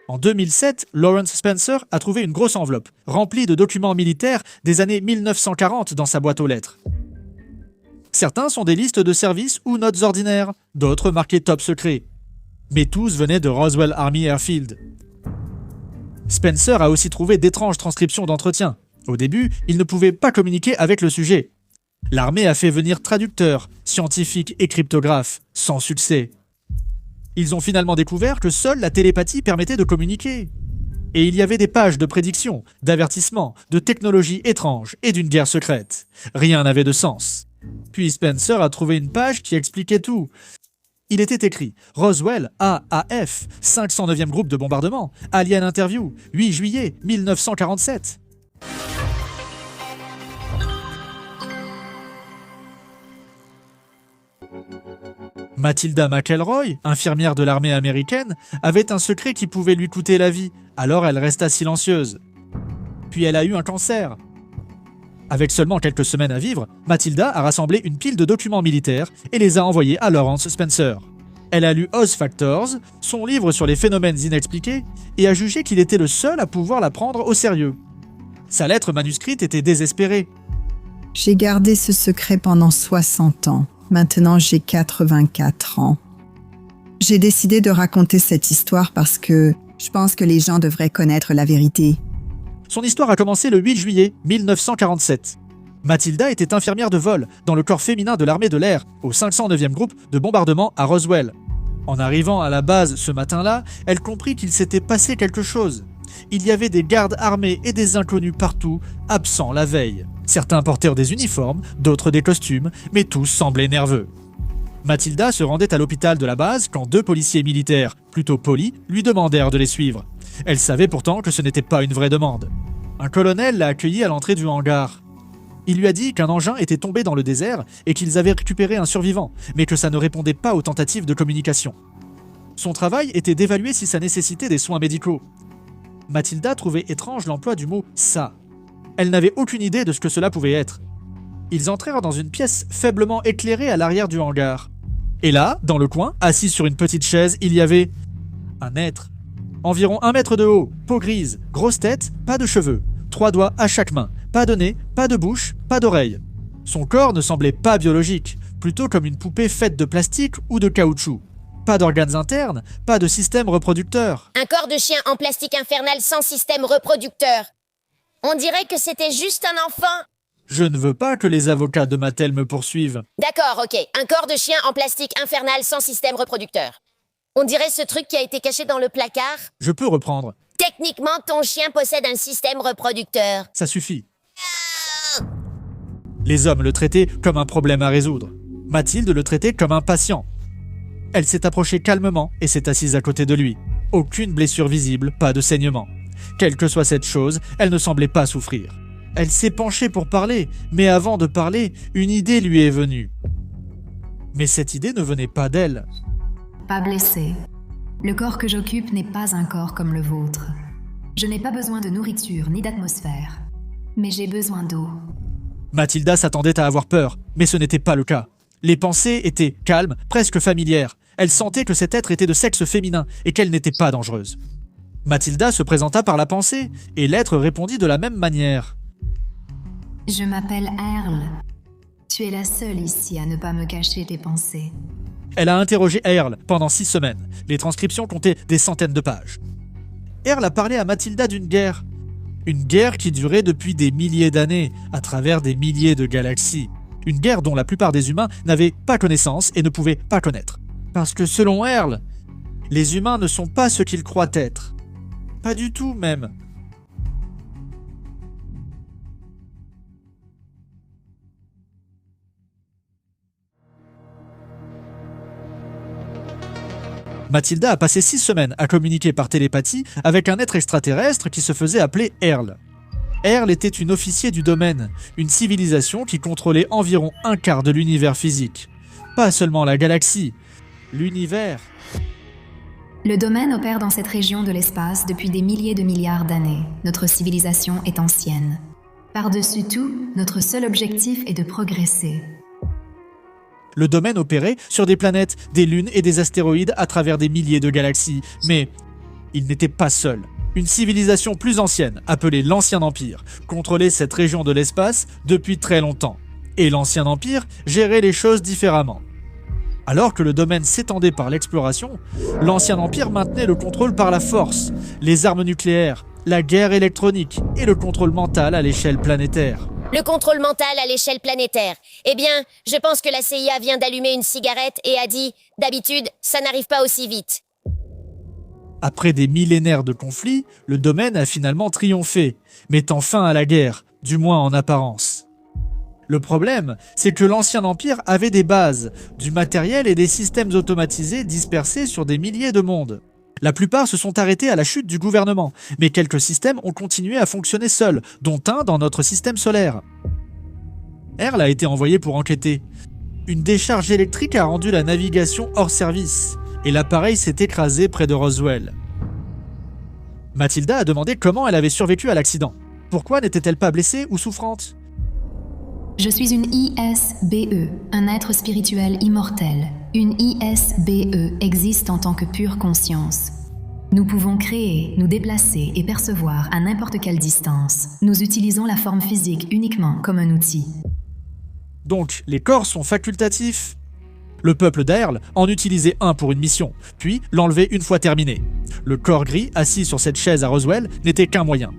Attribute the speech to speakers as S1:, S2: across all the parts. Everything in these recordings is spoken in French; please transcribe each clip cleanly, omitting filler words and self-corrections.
S1: En 2007, Lawrence Spencer a trouvé une grosse enveloppe, remplie de documents militaires des années 1940 dans sa boîte aux lettres. Certains sont des listes de services ou notes ordinaires, d'autres marqués top secret. Mais tous venaient de Roswell Army Airfield. Spencer a aussi trouvé d'étranges transcriptions d'entretien. Au début, il ne pouvait pas communiquer avec le sujet. L'armée a fait venir traducteurs, scientifiques et cryptographes, sans succès. Ils ont finalement découvert que seule la télépathie permettait de communiquer. Et il y avait des pages de prédictions, d'avertissements, de technologies étranges et d'une guerre secrète. Rien n'avait de sens. Puis Spencer a trouvé une page qui expliquait tout. Il était écrit « Roswell, AAF, 509e groupe de bombardement, Alien Interview, 8 juillet 1947 ». Matilda McElroy, infirmière de l'armée américaine, avait un secret qui pouvait lui coûter la vie, alors elle resta silencieuse. Puis elle a eu un cancer. Avec seulement quelques semaines à vivre, Matilda a rassemblé une pile de documents militaires et les a envoyés à Lawrence Spencer. Elle a lu Oz Factors, son livre sur les phénomènes inexpliqués, et a jugé qu'il était le seul à pouvoir la prendre au sérieux. Sa lettre manuscrite était désespérée.
S2: J'ai gardé ce secret pendant 60 ans. Maintenant, j'ai 84 ans. J'ai décidé de raconter cette histoire parce que je pense que les gens devraient connaître la vérité.
S1: Son histoire a commencé le 8 juillet 1947. Matilda était infirmière de vol dans le corps féminin de l'armée de l'air, au 509e groupe de bombardement à Roswell. En arrivant à la base ce matin-là, elle comprit qu'il s'était passé quelque chose. Il y avait des gardes armés et des inconnus partout, absents la veille. Certains portèrent des uniformes, d'autres des costumes, mais tous semblaient nerveux. Matilda se rendait à l'hôpital de la base quand 2 policiers militaires, plutôt polis, lui demandèrent de les suivre. Elle savait pourtant que ce n'était pas une vraie demande. Un colonel l'a accueillie à l'entrée du hangar. Il lui a dit qu'un engin était tombé dans le désert et qu'ils avaient récupéré un survivant, mais que ça ne répondait pas aux tentatives de communication. Son travail était d'évaluer si ça nécessitait des soins médicaux. Matilda trouvait étrange l'emploi du mot « ça ». Elle n'avait aucune idée de ce que cela pouvait être. Ils entrèrent dans une pièce faiblement éclairée à l'arrière du hangar. Et là, dans le coin, assis sur une petite chaise, il y avait un être. Environ 1 mètre de haut, peau grise, grosse tête, pas de cheveux, 3 doigts à chaque main, pas de nez, pas de bouche, pas d'oreille. Son corps ne semblait pas biologique, plutôt comme une poupée faite de plastique ou de caoutchouc. Pas d'organes internes, pas de système reproducteur.
S3: Un corps de chien en plastique infernal sans système reproducteur. On dirait que c'était juste un enfant.
S1: Je ne veux pas que les avocats de Mattel me poursuivent.
S3: D'accord, ok. Un corps de chien en plastique infernal sans système reproducteur. On dirait ce truc qui a été caché dans le placard.
S1: Je peux reprendre.
S3: Techniquement, ton chien possède un système reproducteur.
S1: Ça suffit. Les hommes le traitaient comme un problème à résoudre. Mathilde le traitait comme un patient. Elle s'est approchée calmement et s'est assise à côté de lui. Aucune blessure visible, pas de saignement. Quelle que soit cette chose, elle ne semblait pas souffrir. Elle s'est penchée pour parler, mais avant de parler, une idée lui est venue. Mais cette idée ne venait pas d'elle.
S4: Pas blessé. Le corps que j'occupe n'est pas un corps comme le vôtre. Je n'ai pas besoin de nourriture ni d'atmosphère. Mais j'ai besoin d'eau.
S1: Matilda s'attendait à avoir peur, mais ce n'était pas le cas. Les pensées étaient calmes, presque familières. Elle sentait que cet être était de sexe féminin et qu'elle n'était pas dangereuse. Matilda se présenta par la pensée, et l'être répondit de la même manière.
S4: Je m'appelle Earl. Tu es la seule ici à ne pas me cacher tes pensées.
S1: Elle a interrogé Earl pendant 6 semaines. Les transcriptions comptaient des centaines de pages. Earl a parlé à Matilda d'une guerre. Une guerre qui durait depuis des milliers d'années, à travers des milliers de galaxies. Une guerre dont la plupart des humains n'avaient pas connaissance et ne pouvaient pas connaître. Parce que selon Earl, les humains ne sont pas ce qu'ils croient être. Pas du tout même. Matilda a passé 6 semaines à communiquer par télépathie avec un être extraterrestre qui se faisait appeler Earl. Earl était une officier du domaine, une civilisation qui contrôlait environ un quart de l'univers physique. Pas seulement la galaxie, l'univers.
S4: Le domaine opère dans cette région de l'espace depuis des milliers de milliards d'années. Notre civilisation est ancienne. Par-dessus tout, notre seul objectif est de progresser.
S1: Le domaine opérait sur des planètes, des lunes et des astéroïdes à travers des milliers de galaxies. Mais il n'était pas seul. Une civilisation plus ancienne, appelée l'Ancien Empire, contrôlait cette région de l'espace depuis très longtemps. Et l'Ancien Empire gérait les choses différemment. Alors que le domaine s'étendait par l'exploration, l'Ancien Empire maintenait le contrôle par la force, les armes nucléaires, la guerre électronique et le contrôle mental à l'échelle planétaire.
S3: Le contrôle mental à l'échelle planétaire. Eh bien, je pense que la CIA vient d'allumer une cigarette et a dit « D'habitude, ça n'arrive pas aussi vite ».
S1: Après des millénaires de conflits, le domaine a finalement triomphé, mettant fin à la guerre, du moins en apparence. Le problème, c'est que l'Ancien Empire avait des bases, du matériel et des systèmes automatisés dispersés sur des milliers de mondes. La plupart se sont arrêtés à la chute du gouvernement, mais quelques systèmes ont continué à fonctionner seuls, dont un dans notre système solaire. Earl a été envoyé pour enquêter. Une décharge électrique a rendu la navigation hors service, et l'appareil s'est écrasé près de Roswell. Mathilda a demandé comment elle avait survécu à l'accident. Pourquoi n'était-elle pas blessée ou souffrante ?
S4: Je suis une ISBE, un être spirituel immortel. Une ISBE existe en tant que pure conscience. Nous pouvons créer, nous déplacer et percevoir à n'importe quelle distance. Nous utilisons la forme physique uniquement comme un outil.
S1: Donc, les corps sont facultatifs ? Le peuple d'Earl en utilisait un pour une mission, puis l'enlevait une fois terminé. Le corps gris, assis sur cette chaise à Roswell, n'était qu'un moyen.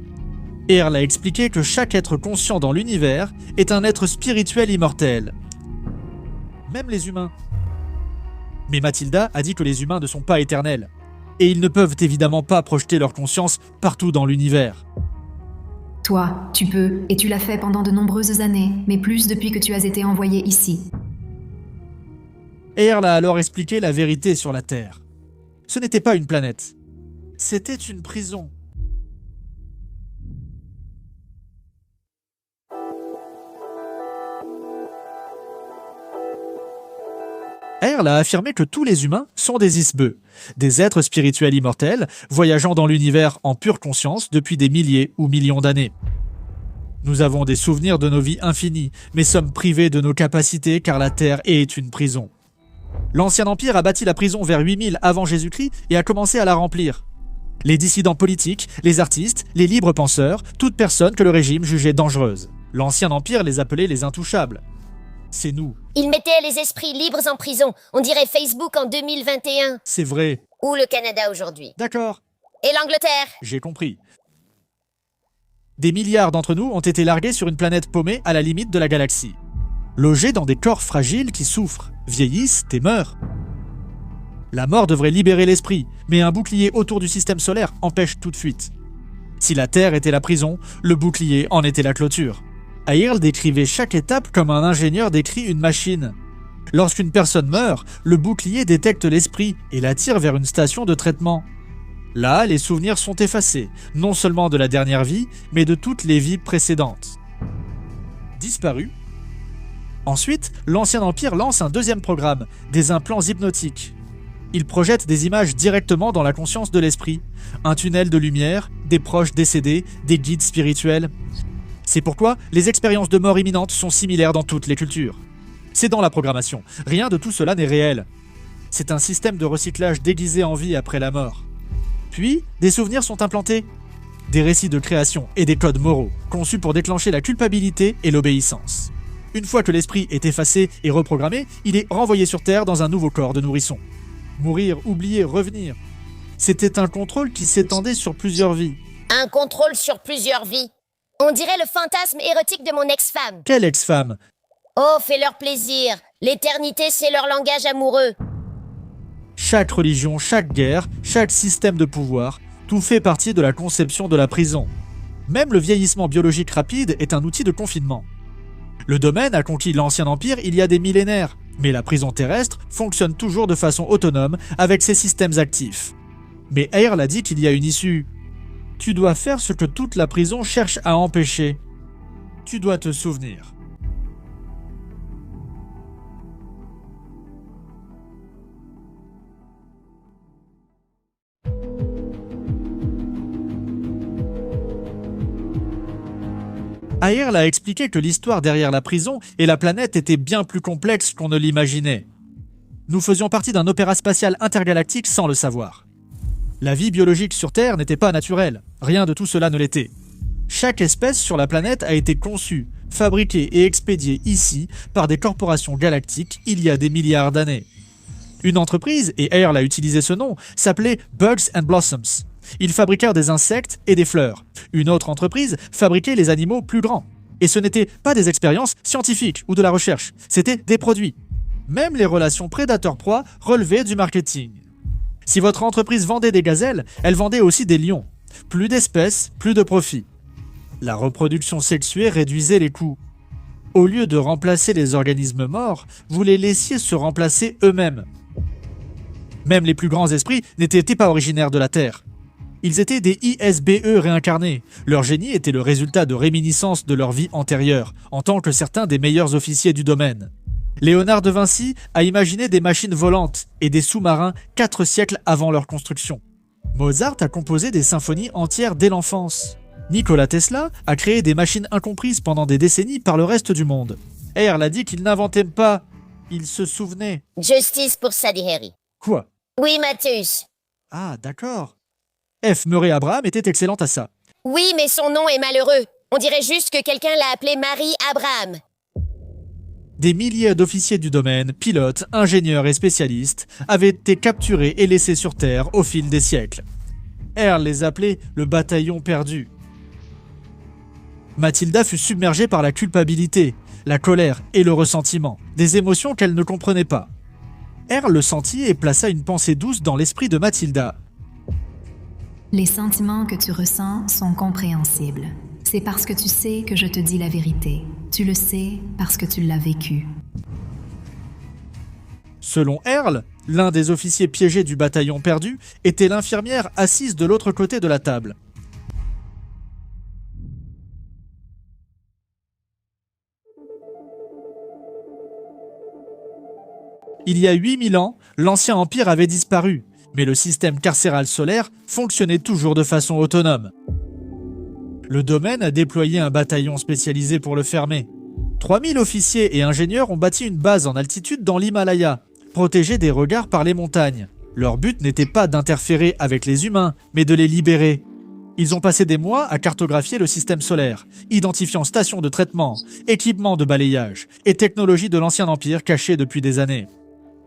S1: Earl a expliqué que chaque être conscient dans l'univers est un être spirituel immortel. Même les humains. Mais Mathilda a dit que les humains ne sont pas éternels. Et ils ne peuvent évidemment pas projeter leur conscience partout dans l'univers.
S4: Toi, tu peux, et tu l'as fait pendant de nombreuses années, mais plus depuis que tu as été envoyé ici.
S1: Earl a alors expliqué la vérité sur la Terre. Ce n'était pas une planète. C'était une prison. Earl a affirmé que tous les humains sont des ISBE, des êtres spirituels immortels, voyageant dans l'univers en pure conscience depuis des milliers ou millions d'années. Nous avons des souvenirs de nos vies infinies, mais sommes privés de nos capacités car la Terre est une prison. L'Ancien Empire a bâti la prison vers 8000 avant Jésus-Christ et a commencé à la remplir. Les dissidents politiques, les artistes, les libres penseurs, toute personne que le régime jugeait dangereuse. L'Ancien Empire les appelait les intouchables. C'est nous.
S3: Ils mettaient les esprits libres en prison. On dirait Facebook en 2021.
S1: C'est vrai.
S3: Ou le Canada aujourd'hui.
S1: D'accord.
S3: Et l'Angleterre.
S1: J'ai compris. Des milliards d'entre nous ont été largués sur une planète paumée à la limite de la galaxie. Logés dans des corps fragiles qui souffrent, vieillissent et meurent. La mort devrait libérer l'esprit, mais un bouclier autour du système solaire empêche toute fuite. Si la Terre était la prison, le bouclier en était la clôture. Earl décrivait chaque étape comme un ingénieur décrit une machine. Lorsqu'une personne meurt, le bouclier détecte l'esprit et l'attire vers une station de traitement. Là, les souvenirs sont effacés, non seulement de la dernière vie, mais de toutes les vies précédentes. Disparu. Ensuite, l'Ancien Empire lance un deuxième programme, des implants hypnotiques. Il projette des images directement dans la conscience de l'esprit, un tunnel de lumière, des proches décédés, des guides spirituels. C'est pourquoi les expériences de mort imminente sont similaires dans toutes les cultures. C'est dans la programmation, rien de tout cela n'est réel. C'est un système de recyclage déguisé en vie après la mort. Puis, des souvenirs sont implantés. Des récits de création et des codes moraux, conçus pour déclencher la culpabilité et l'obéissance. Une fois que l'esprit est effacé et reprogrammé, il est renvoyé sur Terre dans un nouveau corps de nourrisson. Mourir, oublier, revenir. C'était un contrôle qui s'étendait sur plusieurs vies.
S3: Un contrôle sur plusieurs vies. On dirait le fantasme érotique de mon ex-femme.
S1: Quelle ex-femme ?
S3: Oh, fais-leur plaisir. L'éternité, c'est leur langage amoureux.
S1: Chaque religion, chaque guerre, chaque système de pouvoir, tout fait partie de la conception de la prison. Même le vieillissement biologique rapide est un outil de confinement. Le domaine a conquis l'Ancien Empire il y a des millénaires, mais la prison terrestre fonctionne toujours de façon autonome avec ses systèmes actifs. Mais Earl a dit qu'il y a une issue. Tu dois faire ce que toute la prison cherche à empêcher. Tu dois te souvenir. Earl a expliqué que l'histoire derrière la prison et la planète était bien plus complexe qu'on ne l'imaginait. Nous faisions partie d'un opéra spatial intergalactique sans le savoir. La vie biologique sur Terre n'était pas naturelle, rien de tout cela ne l'était. Chaque espèce sur la planète a été conçue, fabriquée et expédiée ici par des corporations galactiques il y a des milliards d'années. Une entreprise, et Earl a utilisé ce nom, s'appelait Bugs and Blossoms. Ils fabriquèrent des insectes et des fleurs. Une autre entreprise fabriquait les animaux plus grands. Et ce n'étaient pas des expériences scientifiques ou de la recherche, c'était des produits. Même les relations prédateur-proie relevaient du marketing. Si votre entreprise vendait des gazelles, elle vendait aussi des lions. Plus d'espèces, plus de profit. La reproduction sexuée réduisait les coûts. Au lieu de remplacer les organismes morts, vous les laissiez se remplacer eux-mêmes. Même les plus grands esprits n'étaient pas originaires de la Terre. Ils étaient des ISBE réincarnés. Leur génie était le résultat de réminiscences de leur vie antérieure, en tant que certains des meilleurs officiers du domaine. Léonard de Vinci a imaginé des machines volantes et des sous-marins 4 siècles avant leur construction. Mozart a composé des symphonies entières dès l'enfance. Nikola Tesla a créé des machines incomprises pendant des décennies par le reste du monde. Earl a dit qu'il n'inventait pas, il se souvenait.
S3: Justice pour Sadie Harry.
S1: Quoi?
S3: Oui, Mattheus.
S1: Ah, d'accord. F. Murray Abraham était excellente à ça.
S3: Oui, mais son nom est malheureux. On dirait juste que quelqu'un l'a appelé Marie Abraham.
S1: Des milliers d'officiers du domaine, pilotes, ingénieurs et spécialistes, avaient été capturés et laissés sur Terre au fil des siècles. Earl les appelait le bataillon perdu. Mathilda fut submergée par la culpabilité, la colère et le ressentiment, des émotions qu'elle ne comprenait pas. Earl le sentit et plaça une pensée douce dans l'esprit de Mathilda.
S4: Les sentiments que tu ressens sont compréhensibles. C'est parce que tu sais que je te dis la vérité. Tu le sais parce que tu l'as vécu.
S1: Selon Earl, l'un des officiers piégés du bataillon perdu était l'infirmière assise de l'autre côté de la table. Il y a 8000 ans, l'ancien empire avait disparu, mais le système carcéral solaire fonctionnait toujours de façon autonome. Le domaine a déployé un bataillon spécialisé pour le fermer. 3000 officiers et ingénieurs ont bâti une base en altitude dans l'Himalaya, protégée des regards par les montagnes. Leur but n'était pas d'interférer avec les humains, mais de les libérer. Ils ont passé des mois à cartographier le système solaire, identifiant stations de traitement, équipements de balayage et technologies de l'ancien empire cachées depuis des années.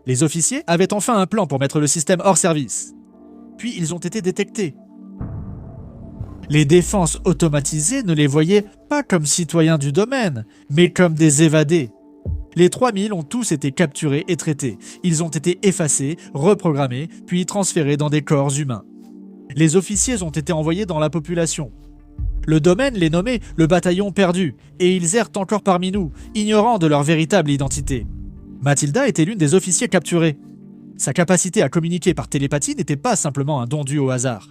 S1: Les officiers avaient enfin un plan pour mettre le système hors service. Puis ils ont été détectés. Les défenses automatisées ne les voyaient pas comme citoyens du domaine, mais comme des évadés. Les 3000 ont tous été capturés et traités. Ils ont été effacés, reprogrammés, puis transférés dans des corps humains. Les officiers ont été envoyés dans la population. Le domaine les nommait le bataillon perdu, et ils errent encore parmi nous, ignorant de leur véritable identité. Mathilda était l'une des officiers capturés. Sa capacité à communiquer par télépathie n'était pas simplement un don dû au hasard.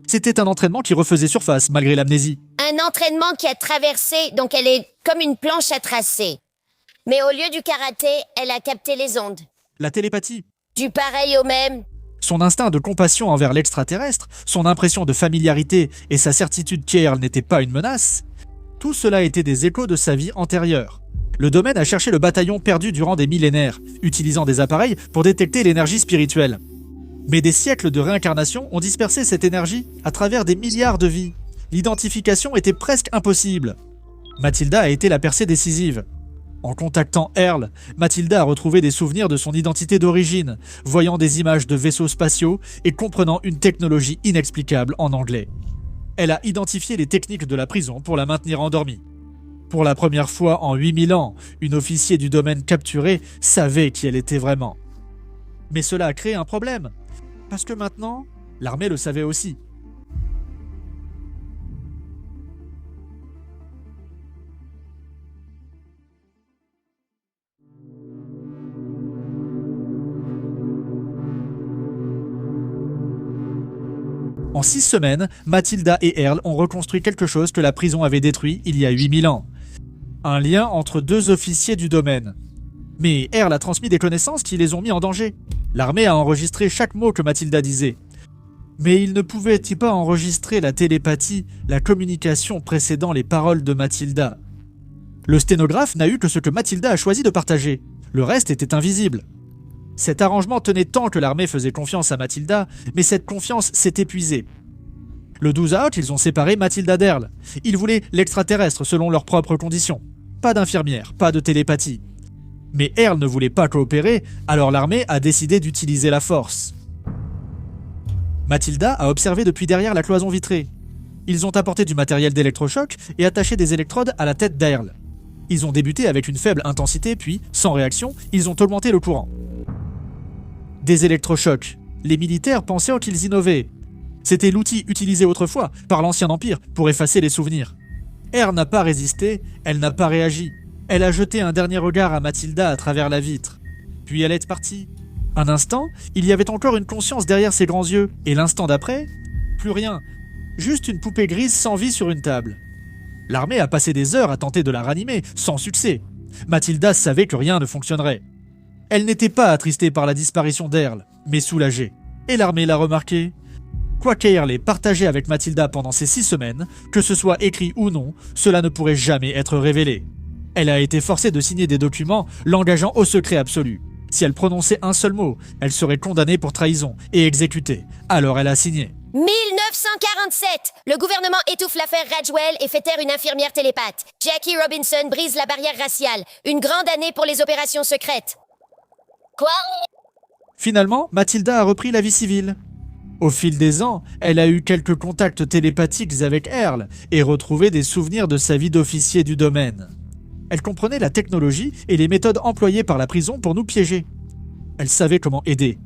S1: C'était un entraînement qui refaisait surface malgré l'amnésie.
S3: Un entraînement qui a traversé, donc elle est comme une planche à tracer. Mais au lieu du karaté, elle a capté les ondes.
S1: La télépathie.
S3: Du pareil au même.
S1: Son instinct de compassion envers l'extraterrestre, son impression de familiarité et sa certitude qu'Earl n'était pas une menace, tout cela était des échos de sa vie antérieure. Le domaine a cherché le bataillon perdu durant des millénaires, utilisant des appareils pour détecter l'énergie spirituelle. Mais des siècles de réincarnation ont dispersé cette énergie à travers des milliards de vies. L'identification était presque impossible. Mathilda a été la percée décisive. En contactant Earl, Mathilda a retrouvé des souvenirs de son identité d'origine, voyant des images de vaisseaux spatiaux et comprenant une technologie inexplicable en anglais. Elle a identifié les techniques de la prison pour la maintenir endormie. Pour la première fois en 8000 ans, une officier du domaine capturée savait qui elle était vraiment. Mais cela a créé un problème, parce que maintenant, l'armée le savait aussi. En 6 semaines, Mathilda et Earl ont reconstruit quelque chose que la prison avait détruit il y a 8000 ans. Un lien entre 2 officiers du domaine. Mais Earl a transmis des connaissances qui les ont mis en danger. L'armée a enregistré chaque mot que Mathilda disait. Mais il ne pouvait pas enregistrer la télépathie, la communication précédant les paroles de Mathilda. Le sténographe n'a eu que ce que Mathilda a choisi de partager. Le reste était invisible. Cet arrangement tenait tant que l'armée faisait confiance à Matilda, mais cette confiance s'est épuisée. Le 12 août, ils ont séparé Matilda d'Earl. Ils voulaient l'extraterrestre selon leurs propres conditions. Pas d'infirmière, pas de télépathie. Mais Earl ne voulait pas coopérer, alors l'armée a décidé d'utiliser la force. Matilda a observé depuis derrière la cloison vitrée. Ils ont apporté du matériel d'électrochoc et attaché des électrodes à la tête d'Earl. Ils ont débuté avec une faible intensité, puis, sans réaction, ils ont augmenté le courant. Des électrochocs. Les militaires pensaient qu'ils innovaient. C'était l'outil utilisé autrefois par l'Ancien Empire pour effacer les souvenirs. Earl n'a pas résisté, elle n'a pas réagi. Elle a jeté un dernier regard à Matilda à travers la vitre. Puis elle est partie. Un instant, il y avait encore une conscience derrière ses grands yeux, et l'instant d'après, plus rien. Juste une poupée grise sans vie sur une table. L'armée a passé des heures à tenter de la ranimer, sans succès. Matilda savait que rien ne fonctionnerait. Elle n'était pas attristée par la disparition d'Earl, mais soulagée. Et l'armée l'a remarqué. Quoi qu'Earl ait partagé avec Matilda pendant ces 6 semaines, que ce soit écrit ou non, cela ne pourrait jamais être révélé. Elle a été forcée de signer des documents l'engageant au secret absolu. Si elle prononçait un seul mot, elle serait condamnée pour trahison et exécutée. Alors elle a signé.
S3: 1947! Le gouvernement étouffe l'affaire Rajwell et fait taire une infirmière télépathe. Jackie Robinson brise la barrière raciale. Une grande année pour les opérations secrètes. Quoi?
S1: Finalement, Matilda a repris la vie civile. Au fil des ans, elle a eu quelques contacts télépathiques avec Earl et retrouvé des souvenirs de sa vie d'officier du domaine. Elle comprenait la technologie et les méthodes employées par la prison pour nous piéger. Elle savait comment aider.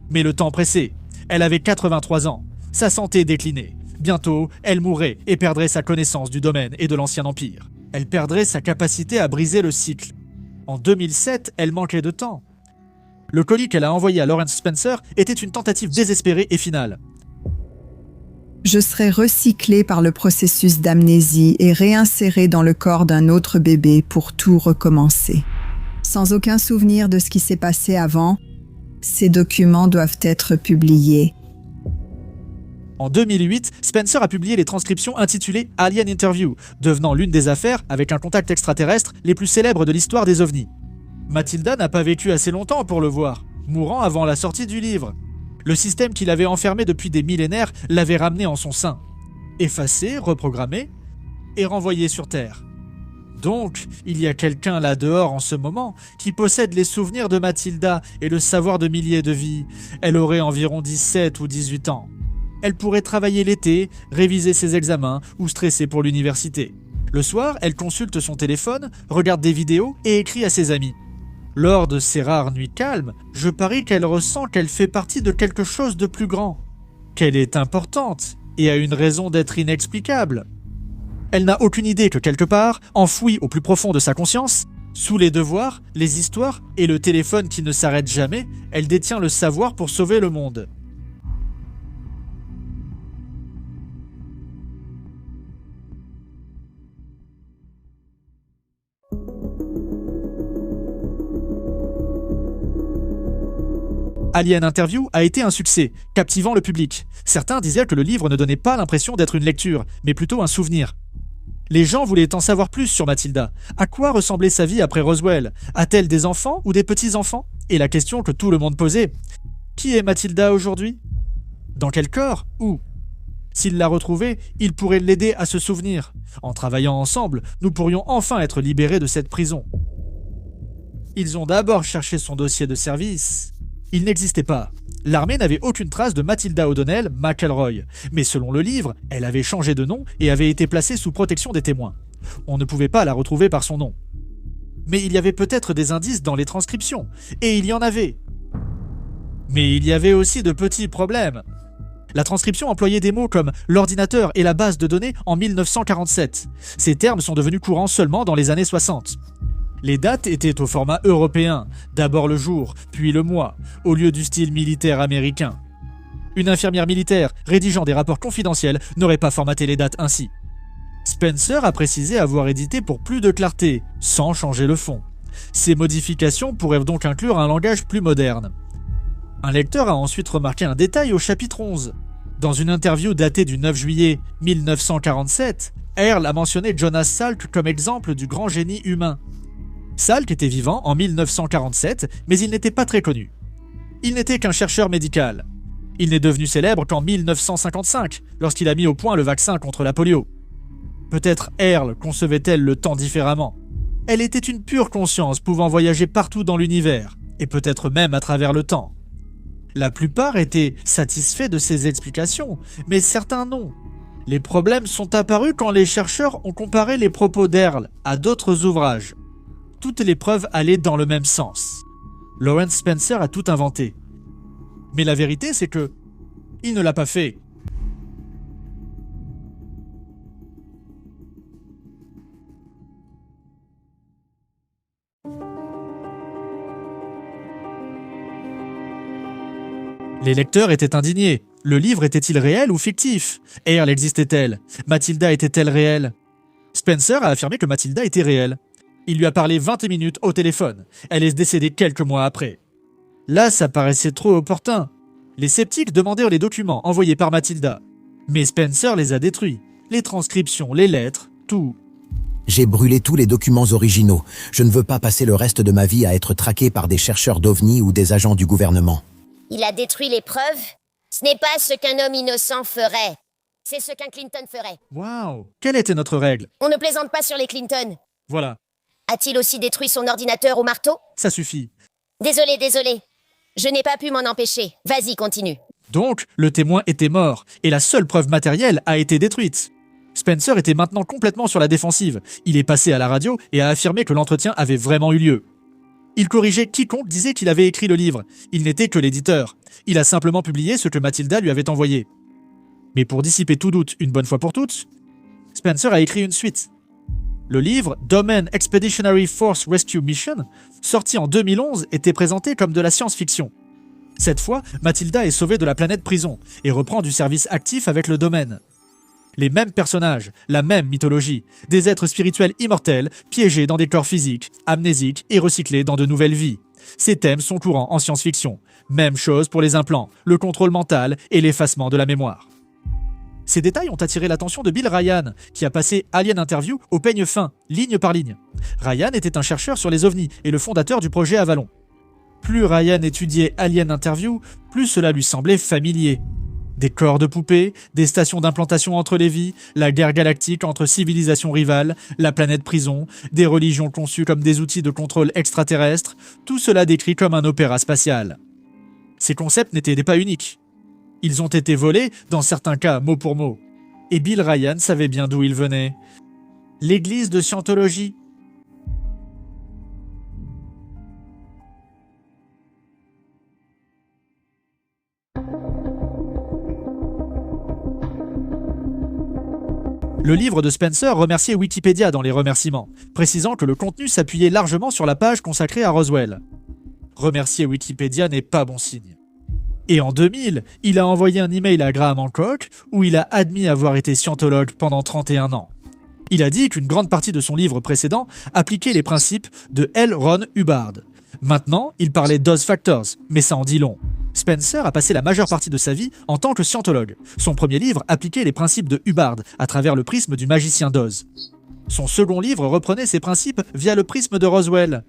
S1: Mais le temps pressait. Elle avait 83 ans. Sa santé déclinait. Bientôt, elle mourrait et perdrait sa connaissance du domaine et de l'Ancien Empire. Elle perdrait sa capacité à briser le cycle. En 2007, elle manquait de temps. Le colis qu'elle a envoyé à Lawrence Spencer était une tentative désespérée et finale.
S2: Je serai recyclée par le processus d'amnésie et réinsérée dans le corps d'un autre bébé pour tout recommencer. Sans aucun souvenir de ce qui s'est passé avant, ces documents doivent être publiés.
S1: En 2008, Spencer a publié les transcriptions intitulées Alien Interview, devenant l'une des affaires, avec un contact extraterrestre, les plus célèbres de l'histoire des ovnis. Matilda n'a pas vécu assez longtemps pour le voir, mourant avant la sortie du livre. Le système qui l'avait enfermé depuis des millénaires l'avait ramené en son sein. Effacé, reprogrammé et renvoyé sur Terre. Donc, il y a quelqu'un là dehors en ce moment qui possède les souvenirs de Matilda et le savoir de milliers de vies. Elle aurait environ 17 ou 18 ans. Elle pourrait travailler l'été, réviser ses examens ou stresser pour l'université. Le soir, elle consulte son téléphone, regarde des vidéos et écrit à ses amis. Lors de ces rares nuits calmes, je parie qu'elle ressent qu'elle fait partie de quelque chose de plus grand, qu'elle est importante et a une raison d'être inexplicable. Elle n'a aucune idée que quelque part, enfouie au plus profond de sa conscience, sous les devoirs, les histoires et le téléphone qui ne s'arrête jamais, elle détient le savoir pour sauver le monde. Alien Interview a été un succès, captivant le public. Certains disaient que le livre ne donnait pas l'impression d'être une lecture, mais plutôt un souvenir. Les gens voulaient en savoir plus sur Matilda. À quoi ressemblait sa vie après Roswell? A-t-elle des enfants ou des petits-enfants? Et la question que tout le monde posait, qui est Matilda aujourd'hui? Dans quel corps? Où? S'il la retrouvait, il pourrait l'aider à se souvenir. En travaillant ensemble, nous pourrions enfin être libérés de cette prison. Ils ont d'abord cherché son dossier de service. Il n'existait pas. L'armée n'avait aucune trace de Matilda O'Donnell McElroy, mais selon le livre, elle avait changé de nom et avait été placée sous protection des témoins. On ne pouvait pas la retrouver par son nom. Mais il y avait peut-être des indices dans les transcriptions, et il y en avait. Mais il y avait aussi de petits problèmes. La transcription employait des mots comme l'ordinateur et la base de données en 1947. Ces termes sont devenus courants seulement dans les années 60. Les dates étaient au format européen, d'abord le jour, puis le mois, au lieu du style militaire américain. Une infirmière militaire, rédigeant des rapports confidentiels, n'aurait pas formaté les dates ainsi. Spencer a précisé avoir édité pour plus de clarté, sans changer le fond. Ces modifications pourraient donc inclure un langage plus moderne. Un lecteur a ensuite remarqué un détail au chapitre 11. Dans une interview datée du 9 juillet 1947, Earl a mentionné Jonas Salk comme exemple du grand génie humain. Salk était vivant en 1947, mais il n'était pas très connu. Il n'était qu'un chercheur médical. Il n'est devenu célèbre qu'en 1955, lorsqu'il a mis au point le vaccin contre la polio. Peut-être Earl concevait-elle le temps différemment. Elle était une pure conscience pouvant voyager partout dans l'univers, et peut-être même à travers le temps. La plupart étaient satisfaits de ses explications, mais certains non. Les problèmes sont apparus quand les chercheurs ont comparé les propos d'Earl à d'autres ouvrages. Toutes les preuves allaient dans le même sens. Lawrence Spencer a tout inventé. Mais la vérité, c'est que il ne l'a pas fait. Les lecteurs étaient indignés. Le livre était-il réel ou fictif? Earl existait-elle? Mathilda était-elle réelle? Spencer a affirmé que Mathilda était réelle. Il lui a parlé 20 minutes au téléphone. Elle est décédée quelques mois après. Là, ça paraissait trop opportun. Les sceptiques demandèrent les documents envoyés par Mathilda. Mais Spencer les a détruits. Les transcriptions, les lettres, tout.
S5: J'ai brûlé tous les documents originaux. Je ne veux pas passer le reste de ma vie à être traqué par des chercheurs d'OVNI ou des agents du gouvernement.
S3: Il a détruit les preuves? Ce n'est pas ce qu'un homme innocent ferait. C'est ce qu'un Clinton ferait.
S1: Waouh! Quelle était notre règle?
S3: On ne plaisante pas sur les Clinton.
S1: Voilà,
S3: A-t-il aussi détruit son ordinateur au marteau?
S1: ça suffit.
S3: Désolé. Je n'ai pas pu m'en empêcher. Vas-y, continue.
S1: Donc, le témoin était mort, et la seule preuve matérielle a été détruite. Spencer était maintenant complètement sur la défensive. Il est passé à la radio et a affirmé que l'entretien avait vraiment eu lieu. Il corrigeait quiconque disait qu'il avait écrit le livre. Il n'était que l'éditeur. Il a simplement publié ce que Mathilda lui avait envoyé. Mais pour dissiper tout doute une bonne fois pour toutes, Spencer a écrit une suite. Le livre Domain Expeditionary Force Rescue Mission, sorti en 2011, était présenté comme de la science-fiction. Cette fois, Mathilda est sauvée de la planète prison et reprend du service actif avec le domaine. Les mêmes personnages, la même mythologie, des êtres spirituels immortels, piégés dans des corps physiques, amnésiques et recyclés dans de nouvelles vies. Ces thèmes sont courants en science-fiction. Même chose pour les implants, le contrôle mental et l'effacement de la mémoire. Ces détails ont attiré l'attention de Bill Ryan, qui a passé Alien Interview au peigne fin, ligne par ligne. Ryan était un chercheur sur les ovnis et le fondateur du projet Avalon. Plus Ryan étudiait Alien Interview, plus cela lui semblait familier. Des corps de poupées, des stations d'implantation entre les vies, la guerre galactique entre civilisations rivales, la planète prison, des religions conçues comme des outils de contrôle extraterrestres, tout cela décrit comme un opéra spatial. Ces concepts n'étaient pas uniques. Ils ont été volés, dans certains cas mot pour mot. Et Bill Ryan savait bien d'où ils venaient. L'église de Scientologie. Le livre de Spencer remerciait Wikipédia dans les remerciements, précisant que le contenu s'appuyait largement sur la page consacrée à Roswell. Remercier Wikipédia n'est pas bon signe. Et en 2000, il a envoyé un email à Graham Hancock où il a admis avoir été scientologue pendant 31 ans. Il a dit qu'une grande partie de son livre précédent appliquait les principes de L. Ron Hubbard. Maintenant, il parlait d'Oz Factors, mais ça en dit long. Spencer a passé la majeure partie de sa vie en tant que scientologue. Son premier livre appliquait les principes de Hubbard à travers le prisme du magicien d'Oz. Son second livre reprenait ces principes via le prisme de Roswell.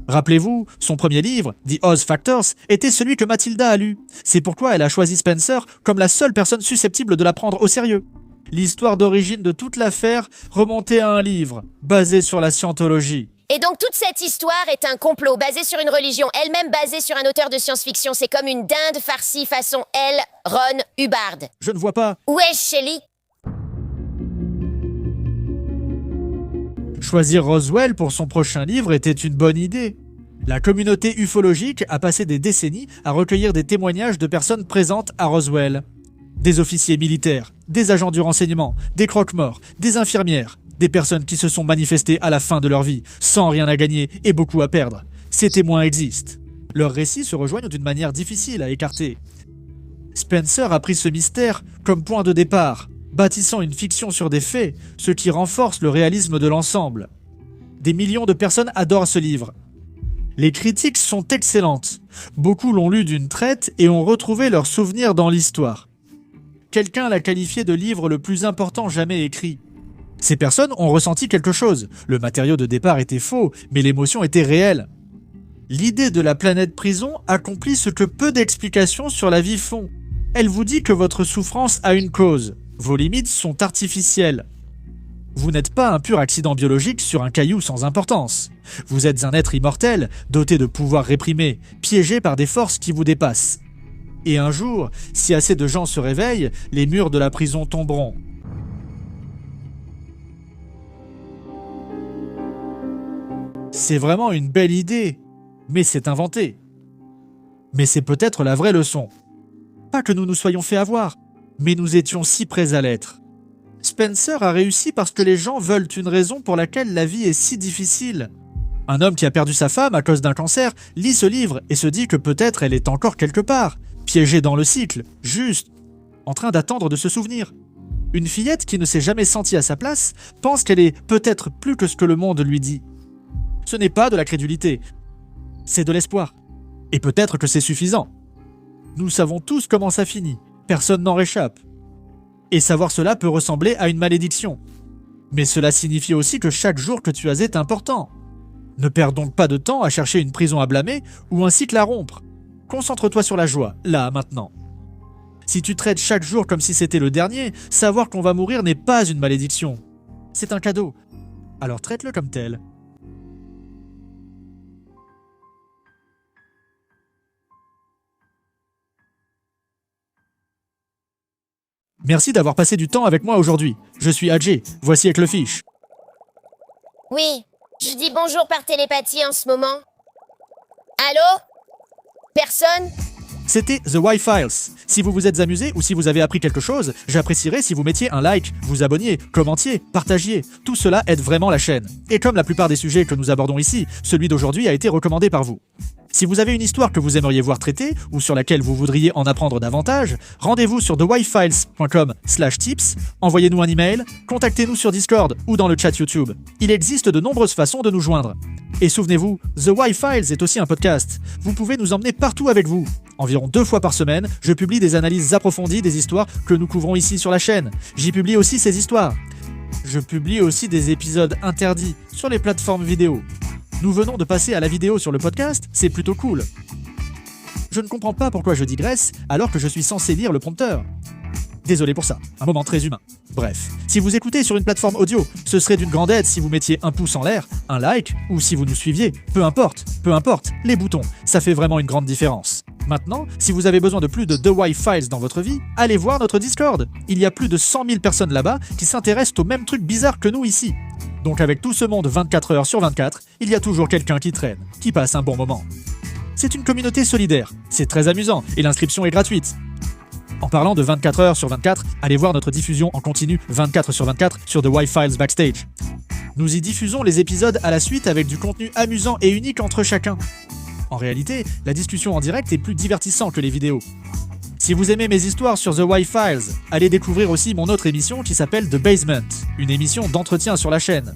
S1: Rappelez-vous, son premier livre, The Oz Factors, était celui que Mathilda a lu. C'est pourquoi elle a choisi Spencer comme la seule personne susceptible de la prendre au sérieux. L'histoire d'origine de toute l'affaire remontait à un livre, basé sur la scientologie.
S3: Et donc toute cette histoire est un complot basé sur une religion, elle-même basée sur un auteur de science-fiction. C'est comme une dinde farcie façon L. Ron Hubbard.
S1: Je ne vois pas.
S3: Où est-ce, Shelley?
S1: Choisir Roswell pour son prochain livre était une bonne idée. La communauté ufologique a passé des décennies à recueillir des témoignages de personnes présentes à Roswell. Des officiers militaires, des agents du renseignement, des croque-morts, des infirmières, des personnes qui se sont manifestées à la fin de leur vie, sans rien à gagner et beaucoup à perdre. Ces témoins existent. Leurs récits se rejoignent d'une manière difficile à écarter. Spencer a pris ce mystère comme point de départ, bâtissant une fiction sur des faits, ce qui renforce le réalisme de l'ensemble. Des millions de personnes adorent ce livre. Les critiques sont excellentes. Beaucoup l'ont lu d'une traite et ont retrouvé leurs souvenirs dans l'histoire. Quelqu'un l'a qualifié de livre le plus important jamais écrit. Ces personnes ont ressenti quelque chose. Le matériau de départ était faux, mais l'émotion était réelle. L'idée de la planète prison accomplit ce que peu d'explications sur la vie font. Elle vous dit que votre souffrance a une cause. Vos limites sont artificielles. Vous n'êtes pas un pur accident biologique sur un caillou sans importance. Vous êtes un être immortel, doté de pouvoirs réprimés, piégé par des forces qui vous dépassent. Et un jour, si assez de gens se réveillent, les murs de la prison tomberont. C'est vraiment une belle idée, mais c'est inventé. Mais c'est peut-être la vraie leçon. Pas que nous nous soyons fait avoir, mais nous étions si prêts à l'être. Spencer a réussi parce que les gens veulent une raison pour laquelle la vie est si difficile. Un homme qui a perdu sa femme à cause d'un cancer lit ce livre et se dit que peut-être elle est encore quelque part, piégée dans le cycle, juste, en train d'attendre de se souvenir. Une fillette qui ne s'est jamais sentie à sa place pense qu'elle est peut-être plus que ce que le monde lui dit. Ce n'est pas de la crédulité, c'est de l'espoir. Et peut-être que c'est suffisant. Nous savons tous comment ça finit, personne n'en réchappe. Et savoir cela peut ressembler à une malédiction. Mais cela signifie aussi que chaque jour que tu as est important. Ne perds donc pas de temps à chercher une prison à blâmer ou un cycle à rompre. Concentre-toi sur la joie, là, maintenant. Si tu traites chaque jour comme si c'était le dernier, savoir qu'on va mourir n'est pas une malédiction. C'est un cadeau. Alors traite-le comme tel. Merci d'avoir passé du temps avec moi aujourd'hui. Je suis Ajay, voici Ecklefish.
S3: Oui, je dis bonjour par télépathie en ce moment. Allô? Personne?
S1: C'était The Y-Files. Si vous vous êtes amusé ou si vous avez appris quelque chose, j'apprécierais si vous mettiez un like, vous abonniez, commentiez, partagiez. Tout cela aide vraiment la chaîne. Et comme la plupart des sujets que nous abordons ici, celui d'aujourd'hui a été recommandé par vous. Si vous avez une histoire que vous aimeriez voir traitée ou sur laquelle vous voudriez en apprendre davantage, rendez-vous sur theyfiles.com/tips, envoyez-nous un email, contactez-nous sur Discord ou dans le chat YouTube. Il existe de nombreuses façons de nous joindre. Et souvenez-vous, The Y-Files est aussi un podcast. Vous pouvez nous emmener partout avec vous. Environ 2 fois par semaine, je publie des analyses approfondies des histoires que nous couvrons ici sur la chaîne. J'y publie aussi ces histoires. Je publie aussi des épisodes interdits sur les plateformes vidéo. Nous venons de passer à la vidéo sur le podcast, c'est plutôt cool. Je ne comprends pas pourquoi je digresse alors que je suis censé lire le prompteur. Désolé pour ça, un moment très humain. Bref, si vous écoutez sur une plateforme audio, ce serait d'une grande aide si vous mettiez un pouce en l'air, un like, ou si vous nous suiviez, peu importe, les boutons, ça fait vraiment une grande différence. Maintenant, si vous avez besoin de plus de The Y-Files dans votre vie, allez voir notre Discord. Il y a plus de 100 000 personnes là-bas qui s'intéressent aux mêmes trucs bizarres que nous ici. Donc avec tout ce monde 24 heures sur 24, il y a toujours quelqu'un qui traîne, qui passe un bon moment. C'est une communauté solidaire, c'est très amusant et l'inscription est gratuite. En parlant de 24 heures sur 24, allez voir notre diffusion en continu 24 sur 24 sur The Y-Files Backstage. Nous y diffusons les épisodes à la suite avec du contenu amusant et unique entre chacun. En réalité, la discussion en direct est plus divertissante que les vidéos. Si vous aimez mes histoires sur The Y-Files, allez découvrir aussi mon autre émission qui s'appelle The Basement, une émission d'entretien sur la chaîne.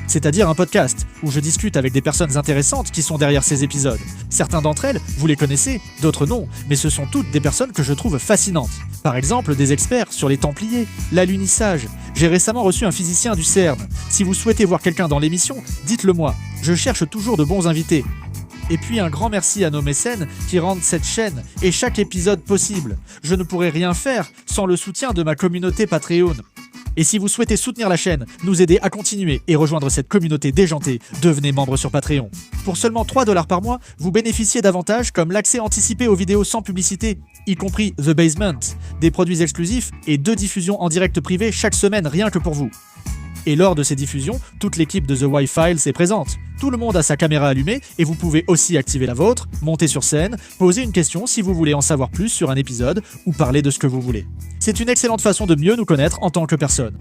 S1: C'est-à-dire un podcast où je discute avec des personnes intéressantes qui sont derrière ces épisodes. Certains d'entre elles, vous les connaissez, d'autres non, mais ce sont toutes des personnes que je trouve fascinantes. Par exemple, des experts sur les Templiers, l'alunissage. J'ai récemment reçu un physicien du CERN. Si vous souhaitez voir quelqu'un dans l'émission, dites-le moi. Je cherche toujours de bons invités. Et puis un grand merci à nos mécènes qui rendent cette chaîne et chaque épisode possible. Je ne pourrais rien faire sans le soutien de ma communauté Patreon. Et si vous souhaitez soutenir la chaîne, nous aider à continuer et rejoindre cette communauté déjantée, devenez membre sur Patreon. Pour seulement 3 $ par mois, vous bénéficiez d'avantages comme l'accès anticipé aux vidéos sans publicité, y compris The Basement, des produits exclusifs et 2 diffusions en direct privé chaque semaine rien que pour vous. Et lors de ces diffusions, toute l'équipe de The Y-Files est présente. Tout le monde a sa caméra allumée et vous pouvez aussi activer la vôtre, monter sur scène, poser une question si vous voulez en savoir plus sur un épisode ou parler de ce que vous voulez. C'est une excellente façon de mieux nous connaître en tant que personne.